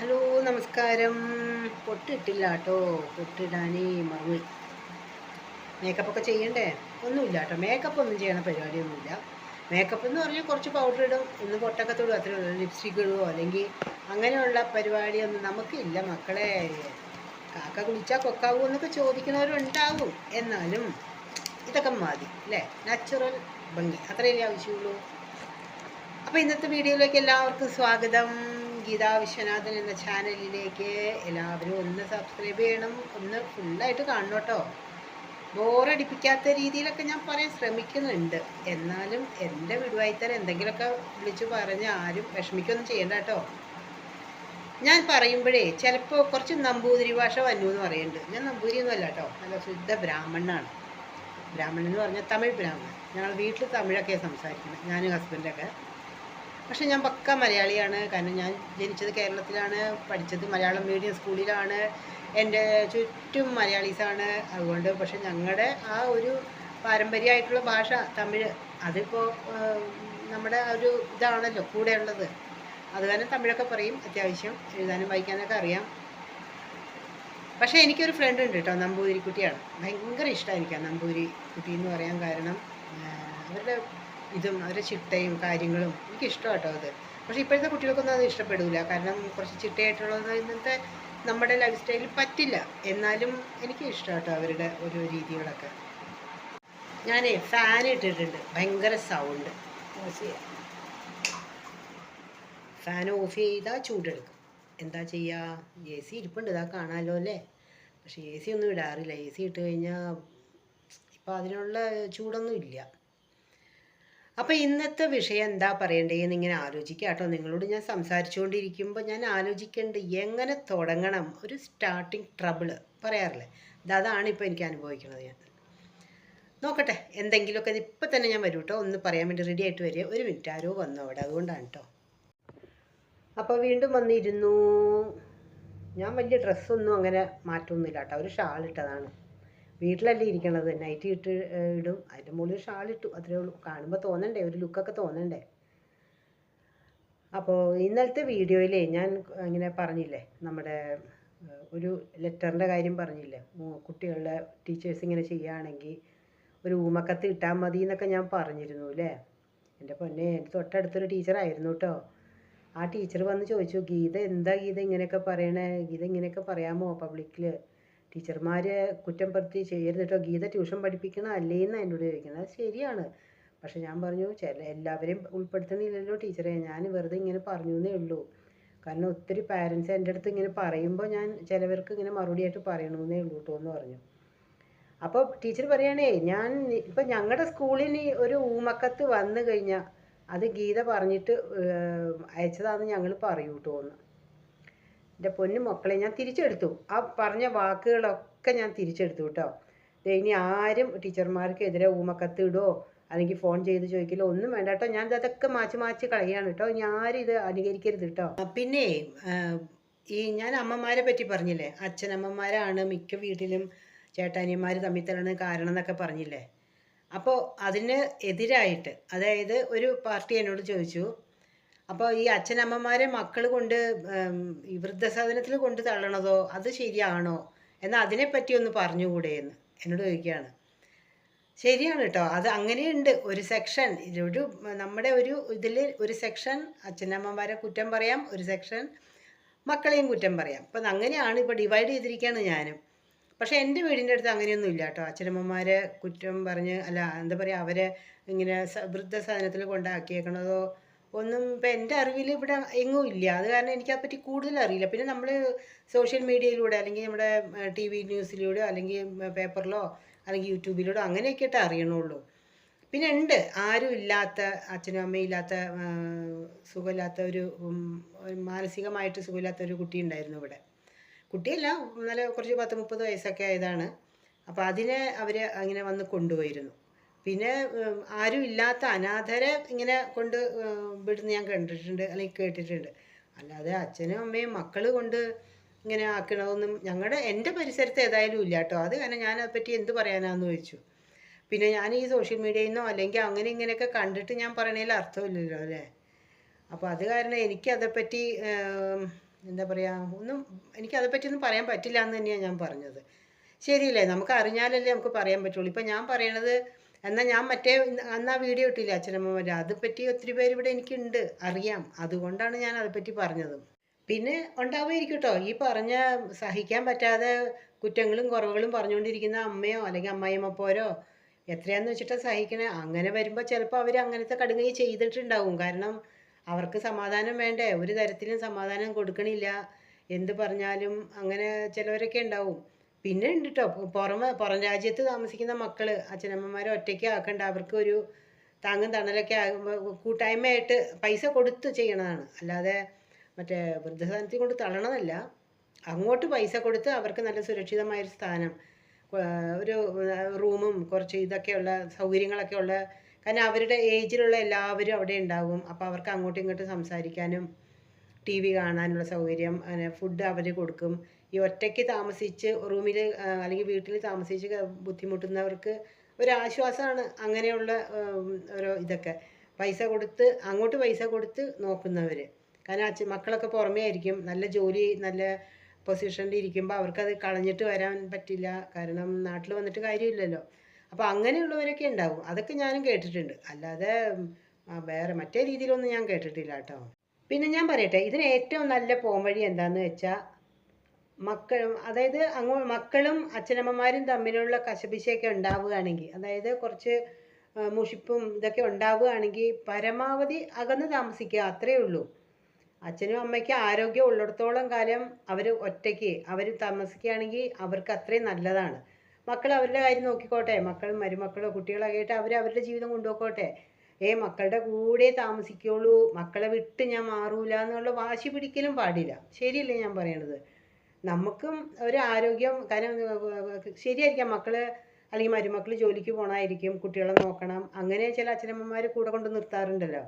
Hello നമസ്കാരം. പൊട്ടിട്ടില്ല കേട്ടോ, പൊട്ടിടാനേ മറന്നു. മേക്കപ്പൊക്കെ ചെയ്യണ്ടേ? ഒന്നുമില്ല കേട്ടോ, മേക്കപ്പ് ഒന്നും ചെയ്യണ പരിപാടിയൊന്നുമില്ല. മേക്കപ്പ് എന്ന് പറഞ്ഞാൽ കുറച്ച് പൗഡർ ഇടും, ഒന്ന് പൊട്ടൊക്കെ തൊടും, അത്രേ ഉള്ളൂ. ലിപ്സ്റ്റിക് ഇടുവോ അല്ലെങ്കിൽ അങ്ങനെയുള്ള പരിപാടിയൊന്നും നമുക്കില്ല മക്കളെ. കാക്ക കുളിച്ചാൽ കൊക്കാവൂ എന്നൊക്കെ ചോദിക്കുന്നവരുണ്ടാവും. എന്നാലും ഇതൊക്കെ മതി അല്ലേ, നാച്ചുറൽ ഭംഗി അത്രയല്ലേ ആവശ്യമുള്ളൂ. അപ്പോൾ ഇന്നത്തെ വീഡിയോയിലേക്ക് എല്ലാവർക്കും സ്വാഗതം. ഗീതാ വിശ്വനാഥൻ എന്ന ചാനലിലേക്ക് എല്ലാവരും ഒന്ന് സബ്സ്ക്രൈബ് ചെയ്യണം, ഒന്ന് ഫുള്ളായിട്ട് കാണണം കേട്ടോ. ബോറടിപ്പിക്കാത്ത രീതിയിലൊക്കെ ഞാൻ പറയാൻ ശ്രമിക്കുന്നുണ്ട്. എന്നാലും എൻ്റെ വിടുവായിത്തരം എന്തെങ്കിലുമൊക്കെ വിളിച്ചു പറഞ്ഞ് ആരും വിഷമിക്കൊന്നും ചെയ്യണ്ട കേട്ടോ. ഞാൻ പറയുമ്പോഴേ ചിലപ്പോൾ കുറച്ച് നമ്പൂതിരി ഭാഷ വന്നു എന്ന് പറയുന്നുണ്ട്. ഞാൻ നമ്പൂതിരിയൊന്നും അല്ല കേട്ടോ, നല്ല ശുദ്ധ ബ്രാഹ്മണനാണ്. ബ്രാഹ്മണൻ എന്ന് പറഞ്ഞാൽ തമിഴ് ബ്രാഹ്മണൻ. ഞങ്ങൾ വീട്ടിൽ തമിഴൊക്കെ സംസാരിക്കുന്നത്, ഞാനും ഹസ്ബൻഡൊക്കെ. പക്ഷെ ഞാൻ പക്ക മലയാളിയാണ്. കാരണം ഞാൻ ജനിച്ചത് കേരളത്തിലാണ്, പഠിച്ചത് മലയാളം മീഡിയം സ്കൂളിലാണ്, എൻ്റെ ചുറ്റും മലയാളീസാണ്. അതുകൊണ്ട് പക്ഷെ ഞങ്ങളുടെ ആ ഒരു പാരമ്പര്യമായിട്ടുള്ള ഭാഷ തമിഴ്, അതിപ്പോൾ നമ്മുടെ ഒരു ഇതാണല്ലോ കൂടെ ഉള്ളത്. അത് കാരണം തമിഴൊക്കെ പറയും, അത്യാവശ്യം എഴുതാനും വായിക്കാനൊക്കെ അറിയാം. പക്ഷേ എനിക്കൊരു ഫ്രണ്ട് ഉണ്ട് കേട്ടോ, നമ്പൂതിരി കുട്ടിയാണ്. ഭയങ്കര ഇഷ്ടമാണ് എനിക്ക് ആ നമ്പൂതിരി കുട്ടി എന്ന് പറയാൻ കാരണം അവരുടെ ഇതും അവരുടെ ചിട്ടയും കാര്യങ്ങളും എനിക്കിഷ്ടം കേട്ടോ അത്. പക്ഷേ ഇപ്പോഴത്തെ കുട്ടികൾക്കൊന്നും അത് ഇഷ്ടപ്പെടില്ല, കാരണം കുറച്ച് ചിട്ടയായിട്ടുള്ളത് ഇന്നത്തെ നമ്മുടെ ലൈഫ് സ്റ്റൈലിൽ പറ്റില്ല. എന്നാലും എനിക്ക് ഇഷ്ടം കേട്ടോ അവരുടെ ഒരു രീതികളൊക്കെ. ഞാൻ ഫാൻ ഇട്ടിട്ടുണ്ട്, ഭയങ്കര സൗണ്ട്. ഓഫ് ചെയ്യാം, ഫാൻ ഓഫ് ചെയ്താൽ ചൂടെടുക്കും. എന്താ ചെയ്യുക, എ സി ഇരിപ്പുണ്ട്, ഇതാ കാണാമല്ലോ അല്ലേ. പക്ഷേ എ സി ഒന്നും ഇടാറില്ല. എ സി ഇട്ട് കഴിഞ്ഞാൽ ഇപ്പോൾ അതിനുള്ള ചൂടൊന്നും ഇല്ല. അപ്പോൾ ഇന്നത്തെ വിഷയം എന്താ പറയണ്ടേന്ന് ഇങ്ങനെ ആലോചിക്കുക കേട്ടോ. നിങ്ങളോട് ഞാൻ സംസാരിച്ചുകൊണ്ടിരിക്കുമ്പോൾ ഞാൻ ആലോചിക്കേണ്ടത് എങ്ങനെ തുടങ്ങണം, ഒരു സ്റ്റാർട്ടിങ് ട്രബിള് പറയാറില്ലേ, അതാണ് ഇപ്പോൾ എനിക്ക് അനുഭവിക്കുന്നത്. ഞാൻ നോക്കട്ടെ, എന്തെങ്കിലുമൊക്കെ ഇപ്പം തന്നെ ഞാൻ വരും കേട്ടോ, ഒന്ന് പറയാൻ വേണ്ടി റെഡി ആയിട്ട് വരിക. ഒരു മിനിറ്റ്, ആരോ വന്നു അവിടെ, അതുകൊണ്ടാണ് കേട്ടോ. അപ്പോൾ വീണ്ടും വന്നിരുന്നു. ഞാൻ വലിയ ഡ്രസ്സൊന്നും അങ്ങനെ മാറ്റമൊന്നുമില്ല കേട്ടോ, ഒരു ഷാൾ ഇട്ടതാണ്. വീട്ടിലല്ലേ ഇരിക്കണത്, നൈറ്റി ഇടും, അതിൻ്റെ മുകളിൽ ഷാൾ ഇട്ടു, അത്രേ ഉള്ളൂ. കാണുമ്പോൾ തോന്നണ്ടേ, ഒരു ലുക്കൊക്കെ തോന്നണ്ടേ. അപ്പോൾ ഇന്നലത്തെ വീഡിയോയിലേ ഞാൻ ഇങ്ങനെ പറഞ്ഞില്ലേ, നമ്മുടെ ഒരു ലെറ്ററിൻ്റെ കാര്യം പറഞ്ഞില്ലേ, കുട്ടികളുടെ ടീച്ചേഴ്സ് ഇങ്ങനെ ചെയ്യുകയാണെങ്കിൽ ഒരു ഊമക്കത്ത് ഇട്ടാൽ മതി എന്നൊക്കെ ഞാൻ പറഞ്ഞിരുന്നു അല്ലേ. എൻ്റെ പൊന്നെ, എൻ്റെ തൊട്ടടുത്തൊരു ടീച്ചറായിരുന്നു കേട്ടോ. ആ ടീച്ചർ വന്ന് ചോദിച്ചു, ഗീത എന്താ ഗീത ഇങ്ങനെയൊക്കെ പറയണേ, ഗീത ഇങ്ങനെയൊക്കെ പറയാമോ പബ്ലിക്കിൽ, ടീച്ചർമാർ കുറ്റപ്പെടുത്തി ചെയ്യരുത് കേട്ടോ, ഗീത ട്യൂഷൻ പഠിപ്പിക്കണ അല്ലേന്ന് എന്നോട് ചോദിക്കുന്നത്. അത് ശരിയാണ്, പക്ഷെ ഞാൻ പറഞ്ഞു എല്ലാവരെയും ഉൾപ്പെടുത്തണില്ലല്ലോ ടീച്ചറെ, ഞാൻ വെറുതെ ഇങ്ങനെ പറഞ്ഞു എന്നേ ഉള്ളൂ. കാരണം ഒത്തിരി പാരൻസ് എൻ്റെ അടുത്ത് ഇങ്ങനെ പറയുമ്പോൾ ഞാൻ ചിലവർക്ക് ഇങ്ങനെ മറുപടിയായിട്ട് പറയണമെന്നേ ഉള്ളൂ കേട്ടോ എന്ന് പറഞ്ഞു. അപ്പോൾ ടീച്ചർ പറയുകയാണേ, ഞാൻ ഇപ്പം ഞങ്ങളുടെ സ്കൂളിന് ഒരു ഊമക്കത്ത് വന്നു കഴിഞ്ഞാൽ അത് ഗീത പറഞ്ഞിട്ട് അയച്ചതാണെന്ന് ഞങ്ങൾ പറയൂ കേട്ടോ എന്ന്. എൻ്റെ പൊന്നു മക്കളെ, ഞാൻ തിരിച്ചെടുത്തു, ആ പറഞ്ഞ വാക്കുകളൊക്കെ ഞാൻ തിരിച്ചെടുത്തു കേട്ടോ. ഇനി ആരും ടീച്ചർമാർക്കെതിരെ ഊമക്കത്ത് ഇടുമോ അല്ലെങ്കിൽ ഫോൺ ചെയ്ത് ചോദിക്കില്ലോ, ഒന്നും വേണ്ട കേട്ടോ. ഞാൻ അതൊക്കെ മാച്ച് കളയാണ് കേട്ടോ. ഇനി ആരും ഇത് അനുകരിക്കരുത് കേട്ടോ. പിന്നെ ഈ ഞാൻ അമ്മമാരെ പറ്റി പറഞ്ഞില്ലേ, അച്ഛനമ്മമാരാണ് മിക്ക വീട്ടിലും ചേട്ടാനിയന്മാർ തമ്മിൽ തല്ലുന്ന കാരണം എന്നൊക്കെ പറഞ്ഞില്ലേ. അപ്പോൾ അതിന് എതിരായിട്ട്, അതായത് ഒരു പാർട്ടി എന്നോട് ചോദിച്ചു, അപ്പോൾ ഈ അച്ഛനമ്മമാരെ മക്കൾ കൊണ്ട് ഈ വൃദ്ധസദനത്തിൽ കൊണ്ട് തള്ളണതോ അത് ശരിയാണോ എന്നാൽ അതിനെപ്പറ്റി ഒന്ന് പറഞ്ഞുകൂടെ എന്ന് എന്നോട് ചോദിക്കുകയാണ്. ശരിയാണ് കേട്ടോ, അത് അങ്ങനെയുണ്ട് ഒരു സെക്ഷൻ. ഒരു നമ്മുടെ ഒരു ഇതിൽ ഒരു സെക്ഷൻ അച്ഛനമ്മമാരെ കുറ്റം പറയാം, ഒരു സെക്ഷൻ മക്കളെയും കുറ്റം പറയാം. അപ്പം അങ്ങനെയാണ് ഇപ്പോൾ ഡിവൈഡ് ചെയ്തിരിക്കുകയാണ് ഞാനും. പക്ഷേ എൻ്റെ വീടിൻ്റെ അടുത്ത് അങ്ങനെയൊന്നും ഇല്ല കേട്ടോ. അച്ഛനമ്മമാരെ കുറ്റം പറഞ്ഞ് അല്ല എന്താ പറയുക, അവരെ ഇങ്ങനെ വൃദ്ധസദനത്തിൽ കൊണ്ടാക്കിയേക്കണതോ ഒന്നും ഇപ്പം എൻ്റെ അറിവിൽ ഇവിടെ എങ്ങും ഇല്ല. അത് കാരണം എനിക്കതിനെപ്പറ്റി കൂടുതൽ അറിയില്ല. പിന്നെ നമ്മൾ സോഷ്യൽ മീഡിയയിലൂടെ അല്ലെങ്കിൽ നമ്മുടെ ടി വി ന്യൂസിലൂടെ അല്ലെങ്കിൽ പേപ്പറിലോ അല്ലെങ്കിൽ യൂട്യൂബിലൂടെ അങ്ങനെയൊക്കെ ആയിട്ട് അറിയണുള്ളൂ. പിന്നെ ഉണ്ട്, ആരും ഇല്ലാത്ത, അച്ഛനും അമ്മയും ഇല്ലാത്ത, സുഖമില്ലാത്ത ഒരു മാനസികമായിട്ട് സുഖമില്ലാത്ത ഒരു കുട്ടി ഉണ്ടായിരുന്നു ഇവിടെ. കുട്ടിയല്ല, നല്ല കുറച്ച് 10-30 വയസ്സൊക്കെ ആയതാണ്. അപ്പോൾ അതിനെ അവർ അങ്ങനെ വന്ന് കൊണ്ടുപോയിരുന്നു. പിന്നെ ആരും ഇല്ലാത്ത അനാഥരെ ഇങ്ങനെ കൊണ്ട് വിടുന്ന ഞാൻ കണ്ടിട്ടുണ്ട് അല്ലെങ്കിൽ കേട്ടിട്ടുണ്ട്. അല്ലാതെ അച്ഛനും അമ്മയും മക്കൾ കൊണ്ട് ഇങ്ങനെ ആക്കണതൊന്നും എൻ്റെ പരിസരത്ത് ഏതായാലും ഇല്ല കേട്ടോ. അത് കാരണം ഞാൻ അതിനെപ്പറ്റി എന്ത് പറയാനാന്ന് ചോദിച്ചു. പിന്നെ ഞാൻ ഈ സോഷ്യൽ മീഡിയയിൽ നിന്നോ അല്ലെങ്കിൽ അങ്ങനെ ഇങ്ങനെയൊക്കെ കണ്ടിട്ട് ഞാൻ പറയണതിൽ അർത്ഥമില്ലല്ലോ അല്ലേ. അപ്പോൾ അത് കാരണം എനിക്കതേപ്പറ്റി എന്താ പറയുക, ഒന്നും എനിക്കതേപ്പറ്റിയൊന്നും പറയാൻ പറ്റില്ല എന്ന് തന്നെയാണ് ഞാൻ പറഞ്ഞത്. ശരിയല്ലേ, നമുക്ക് അറിഞ്ഞാലല്ലേ നമുക്ക് പറയാൻ പറ്റുള്ളൂ. ഇപ്പം ഞാൻ പറയണത്, എന്നാൽ ഞാൻ മറ്റേ അന്ന് ആ വീഡിയോ ഇട്ടില്ല അച്ഛനമ്മമാർ, അതെപ്പറ്റി ഒത്തിരി പേര് ഇവിടെ എനിക്കുണ്ട്, അറിയാം. അതുകൊണ്ടാണ് ഞാൻ അതെപ്പറ്റി പറഞ്ഞത്. പിന്നെ ഉണ്ടാവുമായിരിക്കും കേട്ടോ ഈ പറഞ്ഞ സഹിക്കാൻ പറ്റാതെ കുറ്റങ്ങളും കുറവുകളും പറഞ്ഞുകൊണ്ടിരിക്കുന്ന അമ്മയോ അല്ലെങ്കിൽ അമ്മായിയമ്മപ്പോരോ, എത്രയാന്ന് വെച്ചിട്ടാണ് സഹിക്കണേ. അങ്ങനെ വരുമ്പോൾ ചിലപ്പോൾ അവർ അങ്ങനത്തെ കടുകൈ ചെയ്തിട്ടുണ്ടാവും. കാരണം അവർക്ക് സമാധാനം വേണ്ടേ, ഒരു തരത്തിലും സമാധാനം കൊടുക്കണില്ല. എന്ത് പറഞ്ഞാലും അങ്ങനെ ചിലവരൊക്കെ ഉണ്ടാവും. പിന്നെ ഉണ്ട് കേട്ടോ പുറം രാജ്യത്ത് താമസിക്കുന്ന മക്കൾ അച്ഛനമ്മമാരെ ഒറ്റയ്ക്ക് ആക്കണ്ട, അവർക്ക് ഒരു താങ്ങും തണലൊക്കെ ആകുമ്പോൾ കൂട്ടായ്മയായിട്ട് പൈസ കൊടുത്ത് ചെയ്യണതാണ്. അല്ലാതെ മറ്റേ വൃദ്ധസദനത്തിൽ കൊണ്ട് തള്ളണതല്ല. അങ്ങോട്ട് പൈസ കൊടുത്ത് അവർക്ക് നല്ല സുരക്ഷിതമായൊരു സ്ഥാനം, ഒരു റൂമും കുറച്ച് ഇതൊക്കെയുള്ള സൗകര്യങ്ങളൊക്കെ ഉള്ള, കാരണം അവരുടെ ഏജിലുള്ള എല്ലാവരും അവിടെ ഉണ്ടാവും. അപ്പോൾ അവർക്ക് അങ്ങോട്ടും ഇങ്ങോട്ടും സംസാരിക്കാനും ടി വി കാണാനുള്ള സൗകര്യം, അങ്ങനെ ഫുഡ് അവർ കൊടുക്കും. ഈ ഒറ്റയ്ക്ക് താമസിച്ച് റൂമിൽ അല്ലെങ്കിൽ വീട്ടിൽ താമസിച്ച് ബുദ്ധിമുട്ടുന്നവർക്ക് ഒരാശ്വാസമാണ് അങ്ങനെയുള്ള ഓരോ ഇതൊക്കെ. പൈസ കൊടുത്ത് അങ്ങോട്ട് പൈസ കൊടുത്ത് നോക്കുന്നവർ. കാരണം മക്കളൊക്കെ പുറമേ ആയിരിക്കും, നല്ല ജോലി നല്ല പൊസിഷനിൽ ഇരിക്കുമ്പോൾ അവർക്കത് കളഞ്ഞിട്ട് വരാൻ പറ്റില്ല, കാരണം നാട്ടിൽ വന്നിട്ട് കാര്യമില്ലല്ലോ. അപ്പോൾ അങ്ങനെയുള്ളവരൊക്കെ ഉണ്ടാവും. അതൊക്കെ ഞാനും കേട്ടിട്ടുണ്ട്, അല്ലാതെ വേറെ മറ്റേ രീതിയിലൊന്നും ഞാൻ കേട്ടിട്ടില്ല കേട്ടോ. പിന്നെ ഞാൻ പറയട്ടെ, ഇതിന് ഏറ്റവും നല്ല പോംവഴി എന്താണെന്ന് വെച്ചാൽ, അതായത് മക്കളും അച്ഛനമ്മമാരും തമ്മിലുള്ള കശപിശയൊക്കെ ഉണ്ടാവുകയാണെങ്കിൽ, അതായത് കുറച്ച് മുഷിപ്പും ഇതൊക്കെ ഉണ്ടാവുകയാണെങ്കിൽ പരമാവധി അകന്ന് താമസിക്കുക, അത്രയേ ഉള്ളൂ. അച്ഛനും അമ്മയ്ക്കും ആരോഗ്യം ഉള്ളിടത്തോളം കാലം അവർ ഒറ്റയ്ക്ക് അവർ താമസിക്കുകയാണെങ്കിൽ അവർക്ക് അത്രയും നല്ലതാണ്. മക്കൾ അവരുടെ കാര്യം നോക്കിക്കോട്ടെ, മക്കളും മരുമക്കളോ കുട്ടികളൊക്കെ ആയിട്ട് അവർ അവരുടെ ജീവിതം കൊണ്ടുപോയിക്കോട്ടെ. മക്കളുടെ കൂടെ താമസിക്കുള്ളൂ, മക്കളെ വിട്ട് ഞാൻ മാറൂല എന്നുള്ള വാശി പിടിക്കലും പാടില്ല. ശരിയല്ലേ ഞാൻ പറയണത്? നമുക്കും ഒരു ആരോഗ്യം, കാരണം ശരിയായിരിക്കാം മക്കൾ അല്ലെങ്കിൽ മരുമക്കൾ ജോലിക്ക് പോകണമായിരിക്കും, കുട്ടികളെ നോക്കണം, അങ്ങനെ ചില അച്ഛനമ്മമാർ കൂടെ കൊണ്ട് നിർത്താറുണ്ടല്ലോ.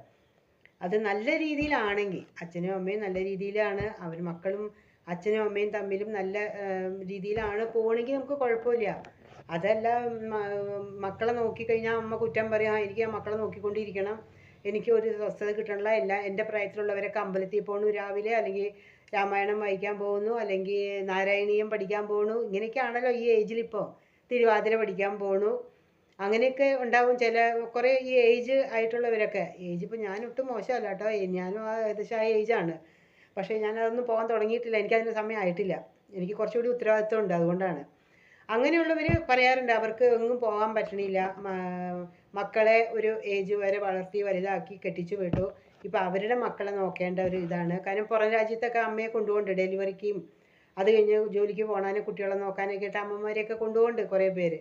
അത് നല്ല രീതിയിലാണെങ്കിൽ, അച്ഛനും അമ്മയും നല്ല രീതിയിലാണ്, അവർ മക്കളും അച്ഛനും അമ്മയും തമ്മിലും നല്ല രീതിയിലാണ് പോകണമെങ്കിൽ നമുക്ക് കുഴപ്പമില്ല. അതല്ല മക്കളെ നോക്കിക്കഴിഞ്ഞാൽ അമ്മ കുറ്റം പറയാം, എനിക്ക് ആ മക്കളെ നോക്കിക്കൊണ്ടിരിക്കണം, എനിക്ക് ഒരു സ്വസ്ഥത കിട്ടണില്ല, എൻ്റെ പ്രായത്തിലുള്ളവരൊക്കെ അമ്പലത്തിൽ പോകണു രാവിലെ, അല്ലെങ്കിൽ രാമായണം വായിക്കാൻ പോകുന്നു, അല്ലെങ്കിൽ നാരായണീയം പഠിക്കാൻ പോകണു, ഇങ്ങനെയൊക്കെയാണല്ലോ ഈ ഏജിലിപ്പോൾ. തിരുവാതിര പഠിക്കാൻ പോകണു, അങ്ങനെയൊക്കെ ഉണ്ടാവും കുറേ ഈ ഏജ് ആയിട്ടുള്ളവരൊക്കെ. ഏജ് ഇപ്പോൾ ഞാനൊട്ടും മോശമല്ല കേട്ടോ, ഞാനും ഏകദേശം ആ ഏജാണ്. പക്ഷേ ഞാനതൊന്നും പോകാൻ തുടങ്ങിയിട്ടില്ല, എനിക്കതിൻ്റെ സമയം ആയിട്ടില്ല. എനിക്ക് കുറച്ചുകൂടി ഉത്തരവാദിത്വം ഉണ്ട്, അതുകൊണ്ടാണ്. അങ്ങനെയുള്ളവർ പറയാറുണ്ട് അവർക്ക് എങ്ങും പോകാൻ പറ്റണില്ല, മക്കളെ ഒരു ഏജ് വരെ വളർത്തി വലുതാക്കി കെട്ടിച്ചു വിട്ടു, ഇപ്പോൾ അവരുടെ മക്കളെ നോക്കേണ്ട ഒരു ഇതാണ്. കാരണം പുറം രാജ്യത്തൊക്കെ അമ്മയെ കൊണ്ടുപോകുന്നുണ്ട് ഡെലിവറിക്കും, അത് കഴിഞ്ഞ് ജോലിക്ക് പോകാനും കുട്ടികളെ നോക്കാനൊക്കെ ആയിട്ട് അമ്മമാരെയൊക്കെ കൊണ്ടുപോകുന്നുണ്ട് കുറേ പേര്.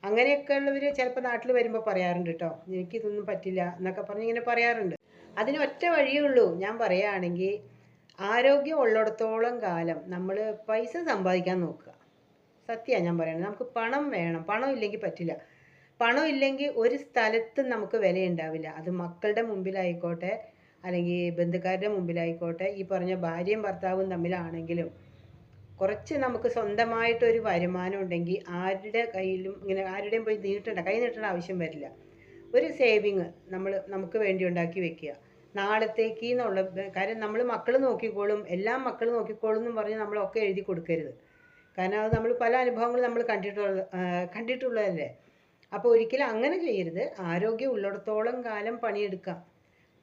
അങ്ങനെയൊക്കെ ഉള്ളവർ ചിലപ്പോൾ നാട്ടിൽ വരുമ്പോൾ പറയാറുണ്ട് കേട്ടോ, എനിക്കിതൊന്നും പറ്റില്ല എന്നൊക്കെ പറഞ്ഞ് ഇങ്ങനെ പറയാറുണ്ട്. അതിന് ഒറ്റ വഴിയേ ഉള്ളൂ. ഞാൻ പറയുകയാണെങ്കിൽ, ആരോഗ്യം ഉള്ളിടത്തോളം കാലം നമ്മൾ പൈസ സമ്പാദിക്കാൻ നോക്കുക. സത്യമാണ് ഞാൻ പറയുന്നത്. നമുക്ക് പണം വേണം, പണം ഇല്ലെങ്കിൽ പറ്റില്ല. പണം ഇല്ലെങ്കിൽ ഒരു സ്ഥലത്തും നമുക്ക് വിലയുണ്ടാവില്ല. അത് മക്കളുടെ മുമ്പിലായിക്കോട്ടെ, അല്ലെങ്കിൽ ബന്ധുക്കാരുടെ മുമ്പിലായിക്കോട്ടെ, ഈ പറഞ്ഞ ഭാര്യയും ഭർത്താവും തമ്മിലാണെങ്കിലും കുറച്ച് നമുക്ക് സ്വന്തമായിട്ടൊരു വരുമാനം ഉണ്ടെങ്കിൽ ആരുടെ കയ്യിലും ഇങ്ങനെ ആരുടെയും പോയി കൈ നീട്ടേണ്ട ആവശ്യം വരില്ല. ഒരു സേവിങ് നമുക്ക് വേണ്ടി ഉണ്ടാക്കി വെക്കുക നാളത്തേക്ക് എന്നുള്ള. കാര്യം നമ്മൾ മക്കൾ നോക്കിക്കോളും, എല്ലാം മക്കൾ നോക്കിക്കോളും എന്ന് പറഞ്ഞ് നമ്മളൊക്കെ എഴുതി കൊടുക്കരുത്. കാരണം അത് നമ്മൾ പല അനുഭവങ്ങളും നമ്മൾ കണ്ടിട്ടുള്ളതല്ലേ. അപ്പോൾ ഒരിക്കലും അങ്ങനെ ചെയ്യരുത്. ആരോഗ്യം ഉള്ളിടത്തോളം കാലം പണിയെടുക്കാം,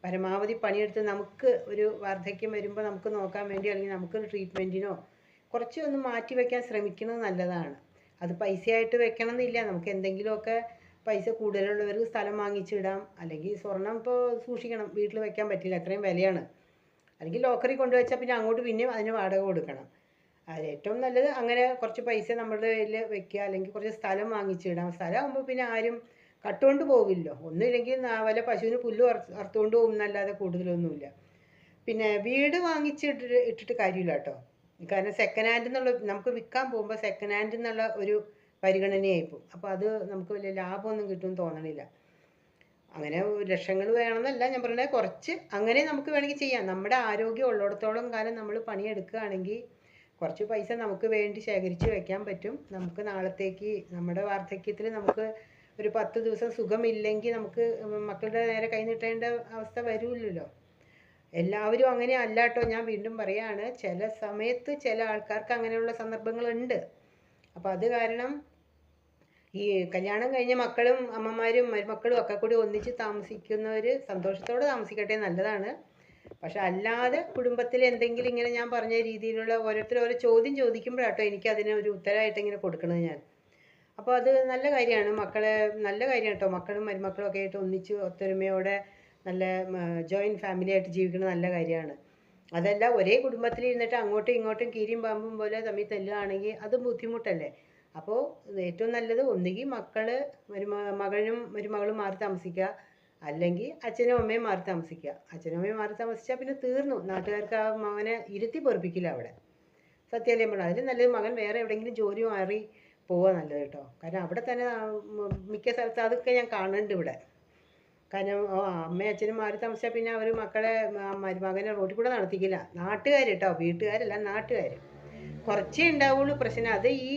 പരമാവധി പണിയെടുത്ത് നമുക്ക് ഒരു വാർദ്ധക്യം വരുമ്പോൾ നമുക്ക് നോക്കാൻ വേണ്ടി, അല്ലെങ്കിൽ നമുക്കൊരു ട്രീറ്റ്മെൻറ്റിനോ കുറച്ച് ഒന്ന് മാറ്റി വയ്ക്കാൻ ശ്രമിക്കുന്നത് നല്ലതാണ്. അത് പൈസയായിട്ട് വെക്കണം എന്നില്ല, നമുക്ക് എന്തെങ്കിലുമൊക്കെ പൈസ കൂടുതലുള്ളവർക്ക് സ്ഥലം വാങ്ങിച്ചിടാം, അല്ലെങ്കിൽ സ്വർണം ഇപ്പോൾ സൂക്ഷിക്കണം, വീട്ടിൽ വെക്കാൻ പറ്റില്ല, അത്രയും വിലയാണ്. അല്ലെങ്കിൽ ലോക്കറിൽ കൊണ്ടുവച്ചാൽ പിന്നെ അങ്ങോട്ട് പിന്നെയും അതിന് വാടക കൊടുക്കണം. അത് ഏറ്റവും നല്ലത് അങ്ങനെ കുറച്ച് പൈസ നമ്മുടെ കയ്യിൽ വെക്കുക, അല്ലെങ്കിൽ കുറച്ച് സ്ഥലം വാങ്ങിച്ചിടാം. സ്ഥലമാകുമ്പോൾ പിന്നെ ആരും കട്ടുകൊണ്ട് പോവില്ലോ, ഒന്നുമില്ലെങ്കിൽ വല്ല പശുവിന് പുല്ല് അറുത്തുകൊണ്ട് പോകും എന്നല്ലാതെ കൂടുതലൊന്നുമില്ല. പിന്നെ വീട് ഇട്ടിട്ട് കാര്യമില്ല കേട്ടോ. കാരണം സെക്കൻഡ് ഹാൻഡ് എന്നുള്ള, നമുക്ക് വിൽക്കാൻ പോകുമ്പോൾ സെക്കൻഡ് ഹാൻഡ് എന്നുള്ള ഒരു പരിഗണനയായിപ്പോൾ. അപ്പോൾ അത് നമുക്ക് വലിയ ലാഭമൊന്നും കിട്ടുമെന്ന് തോന്നണില്ല. അങ്ങനെ ലക്ഷങ്ങൾ വേണമെന്നല്ല ഞാൻ പറയുന്നത്, കുറച്ച് അങ്ങനെ നമുക്ക് വേണമെങ്കിൽ ചെയ്യാം. നമ്മുടെ ആരോഗ്യം ഉള്ളിടത്തോളം കാലം നമ്മൾ പണിയെടുക്കുകയാണെങ്കിൽ കുറച്ച് പൈസ നമുക്ക് വേണ്ടി ശേഖരിച്ച് വെക്കാൻ പറ്റും. നമുക്ക് നാളത്തേക്ക് നമ്മുടെ വാർദ്ധക്യത്തിൽ നമുക്ക് ഒരു 10 ദിവസം സുഖമില്ലെങ്കിൽ നമുക്ക് മക്കളുടെ നേരെ കൈ നീട്ടേണ്ട അവസ്ഥ വരില്ലല്ലോ. എല്ലാവരും അങ്ങനെ അല്ല കേട്ടോ. ഞാൻ വീണ്ടും പറയാണ്, ചില സമയത്ത് ചില ആൾക്കാർക്ക് അങ്ങനെയുള്ള സന്ദർഭങ്ങളുണ്ട്. അപ്പോൾ അത് കാരണം ഈ കല്യാണം കഴിഞ്ഞ മക്കളും അമ്മമാരും മരുമക്കളും ഒക്കെ കൂടി ഒന്നിച്ച് താമസിക്കുന്നവർ സന്തോഷത്തോടെ താമസിക്കട്ടെ, നല്ലതാണ്. പക്ഷെ അല്ലാതെ കുടുംബത്തിൽ എന്തെങ്കിലും ഇങ്ങനെ ഞാൻ പറഞ്ഞ രീതിയിലുള്ള ഓരോരുത്തർ ഓരോ ചോദ്യം ചോദിക്കുമ്പോഴാട്ടോ എനിക്ക് അതിന് ഒരു ഉത്തരമായിട്ട് ഇങ്ങനെ കൊടുക്കണത് ഞാൻ. അപ്പോൾ അത് നല്ല കാര്യമാണ്. മക്കളെ നല്ല കാര്യം കേട്ടോ. മക്കളും മരുമക്കളും ഒക്കെ ആയിട്ട് ഒന്നിച്ച് ഒത്തൊരുമയോടെ നല്ല ജോയിൻറ്റ് ഫാമിലി ആയിട്ട് ജീവിക്കുന്നത് നല്ല കാര്യമാണ്. അതല്ല ഒരേ കുടുംബത്തിൽ ഇരുന്നിട്ട് അങ്ങോട്ടും ഇങ്ങോട്ടും കീരിയും പാമ്പും പോലെ തമ്മിൽ തല്ലുകയാണെങ്കിൽ അത് ബുദ്ധിമുട്ടല്ലേ. അപ്പോൾ ഏറ്റവും നല്ലത് ഒന്നുകിൽ മകനും മരുമകളും മാറി താമസിക്കുക, അല്ലെങ്കിൽ അച്ഛനും അമ്മയും മാറി താമസിക്കുക. അച്ഛനും അമ്മയും മാറി താമസിച്ചാൽ പിന്നെ തീർന്നു. നാട്ടുകാർക്ക് ആ മകനെ ഇരുത്തി പൊറപ്പിക്കില്ല അവിടെ. സത്യമല്ലേ പറഞ്ഞാൽ അതിൽ നല്ലത് മകൻ വേറെ എവിടെയെങ്കിലും ജോലി മാറി പോവുക നല്ലത് കേട്ടോ. കാരണം അവിടെ തന്നെ മിക്ക സ്ഥലത്ത് അതൊക്കെ ഞാൻ കാണുന്നുണ്ട് ഇവിടെ. കാരണം അമ്മയും അച്ഛനും മാറി താമസിച്ചാൽ പിന്നെ അവർ മക്കളെ മരുമകനെ റോഡിൽ കൂടെ നടത്തിക്കില്ല. നാട്ടുകാർ കേട്ടോ, വീട്ടുകാരല്ല, നാട്ടുകാർ. കുറച്ചേ ഉണ്ടാവുള്ളൂ പ്രശ്നം. അത് ഈ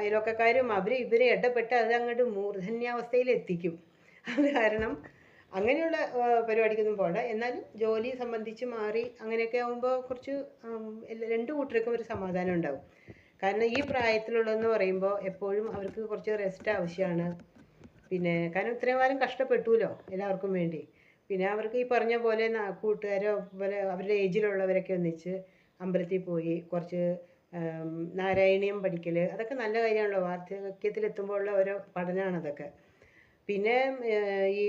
അയൽവക്കക്കാരും ഇവരും ഇടപെട്ട് അത് അങ്ങോട്ട് മൂർധന്യാവസ്ഥയിൽ എത്തിക്കും. അത് കാരണം അങ്ങനെയുള്ള പരിപാടിക്കൊന്നും പോകണ്ട. എന്നാലും ജോലി സംബന്ധിച്ച് മാറി അങ്ങനെയൊക്കെ ആകുമ്പോൾ കുറച്ച് രണ്ട് കൂട്ടർക്കും ഒരു സമാധാനം ഉണ്ടാവും. കാരണം ഈ പ്രായത്തിലുള്ളതെന്ന് പറയുമ്പോൾ എപ്പോഴും അവർക്ക് കുറച്ച് റെസ്റ്റ് ആവശ്യമാണ്. പിന്നെ കാരണം ഇത്രയും കാലം കഷ്ടപ്പെട്ടുല്ലോ എല്ലാവർക്കും വേണ്ടി. പിന്നെ അവർക്ക് ഈ പറഞ്ഞ പോലെ കൂട്ടുകാരോ പോലെ അവരുടെ ഏജിലുള്ളവരൊക്കെ ഒന്നിച്ച് അമ്പലത്തിൽ പോയി കുറച്ച് നാരായണീയം പഠിക്കൽ, അതൊക്കെ നല്ല കാര്യമാണല്ലോ. വാർദ്ധക്യത്തിലെത്തുമ്പോഴുള്ള ഓരോ പഠനമാണ് അതൊക്കെ. പിന്നെ ഈ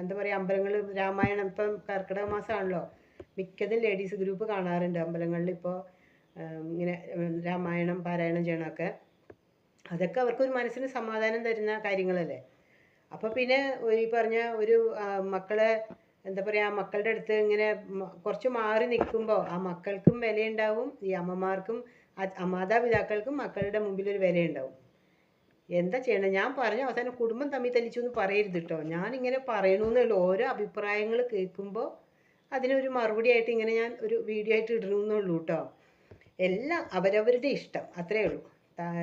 എന്താ പറയുക, അമ്പലങ്ങൾ രാമായണം ഇപ്പം കർക്കിടക മാസമാണല്ലോ, മിക്കതും ലേഡീസ് ഗ്രൂപ്പ് കാണാറുണ്ട് അമ്പലങ്ങളിൽ. ഇപ്പോൾ ഇങ്ങനെ രാമായണം പാരായണം ചെയ്യണമൊക്കെ, അതൊക്കെ അവർക്കൊരു മനസ്സിന് സമാധാനം തരുന്ന കാര്യങ്ങളല്ലേ. അപ്പോൾ പിന്നെ ഈ പറഞ്ഞ ഒരു മക്കളെ എന്താ പറയുക, മക്കളുടെ അടുത്ത് ഇങ്ങനെ കുറച്ച് മാറി നിൽക്കുമ്പോൾ ആ മക്കൾക്കും വിലയുണ്ടാവും, ഈ അമ്മമാർക്കും മാതാപിതാക്കൾക്കും മക്കളുടെ മുമ്പിൽ ഒരു വിലയുണ്ടാവും. എന്താ ചെയ്യണം? ഞാൻ പറഞ്ഞ അവസാനം കുടുംബം തമ്മിൽ തല്ലിച്ചു എന്ന് പറയരുത് കേട്ടോ. ഞാനിങ്ങനെ പറയണമെന്നേ ഉള്ളൂ. ഓരോ അഭിപ്രായങ്ങൾ കേൾക്കുമ്പോൾ അതിനൊരു മറുപടി ആയിട്ട് ഇങ്ങനെ ഞാൻ ഒരു വീഡിയോ ആയിട്ട് ഇടണമെന്നേ ഉള്ളൂ കേട്ടോ. എല്ലാം അവരവരുടെ ഇഷ്ടം, അത്രേ ഉള്ളൂ.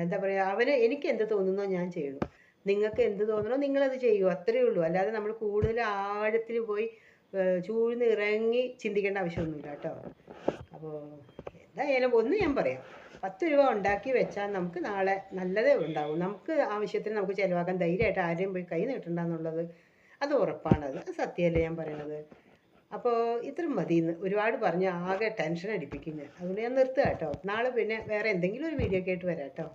എന്താ പറയുക, എനിക്ക് എന്ത് തോന്നുന്നോ ഞാൻ ചെയ്യണു, നിങ്ങൾക്ക് എന്ത് തോന്നണോ നിങ്ങളത് ചെയ്യൂ, അത്രേ ഉള്ളൂ. അല്ലാതെ നമ്മൾ കൂടുതൽ ആഴത്തിൽ പോയി ചൂഴ്ന്ന് ഇറങ്ങി ചിന്തിക്കേണ്ട ആവശ്യമൊന്നുമില്ല കേട്ടോ. അപ്പോൾ എന്തായാലും ഒന്ന് ഞാൻ പറയാം, 10 രൂപ ഉണ്ടാക്കി വെച്ചാൽ നമുക്ക് നാളെ നല്ലതേ ഉണ്ടാവും. നമുക്ക് ആവശ്യത്തിന് നമുക്ക് ചിലവാക്കാൻ ധൈര്യമായിട്ട് ആരെയും പോയി കൈ നീട്ടണ്ടെന്നുള്ളത് അത് ഉറപ്പാണത്. സത്യമല്ലേ ഞാൻ പറയണത്. അപ്പോൾ ഇത്ര മതിയെന്ന് ഒരുപാട് പറഞ്ഞ് ആകെ ടെൻഷൻ അടിപ്പിക്കും ഞാൻ. അതുകൊണ്ട് ഞാൻ നിർത്തുക കേട്ടോ. നാളെ പിന്നെ വേറെ എന്തെങ്കിലും ഒരു വീഡിയോ ഒക്കെ ആയിട്ട് വരാം കേട്ടോ.